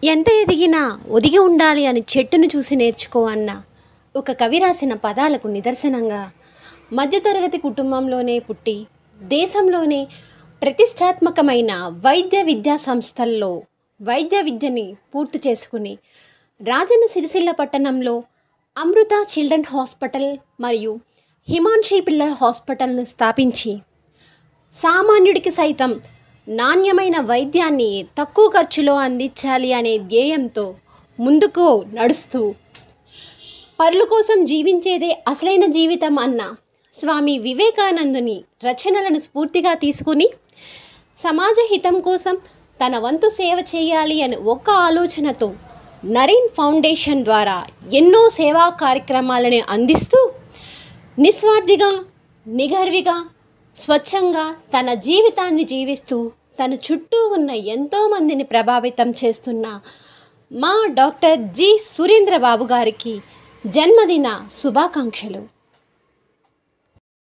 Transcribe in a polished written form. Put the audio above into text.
ఎంత ఎదిగినా ఒదిగి ఉండాలి అని చెట్టును చూసి నేర్చుకో అన్న ఒక కవి రాసిన పదాలకు నిదర్శనంగా మధ్యతరగతి కుటుంబంలోనే పుట్టి దేశంలోనే ప్రతిష్టాత్మకమైన వైద్య విద్యా సంస్థల్లో వైద్య విద్యని పూర్తి చేసుకుని రాజన్న సిరిసిల్ల పట్టణంలో అమృత చిల్డ్రన్ హాస్పిటల్ మరియు హిమాన్షి పిల్లల హాస్పిటల్ను స్థాపించి సామాన్యుడికి సైతం నాణ్యమైన వైద్యాన్ని తక్కువ ఖర్చులో అందించాలి అనే ధ్యేయంతో ముందుకు నడుస్తూ పరుల కోసం జీవించేదే అసలైన జీవితం అన్న స్వామి వివేకానందుని రచనలను స్ఫూర్తిగా తీసుకుని సమాజ హితం కోసం తన వంతు సేవ చేయాలి అని ఒక్క ఆలోచనతో నరీన్ ఫౌండేషన్ ద్వారా ఎన్నో సేవా కార్యక్రమాలను అందిస్తూ నిస్వార్థిగా నిగర్విగా స్వచ్ఛంగా తన జీవితాన్ని జీవిస్తూ తన చుట్టూ ఉన్న ఎంతోమందిని ప్రభావితం చేస్తున్న మా డాక్టర్ జి సురేంద్రబాబు గారికి జన్మదిన శుభాకాంక్షలు.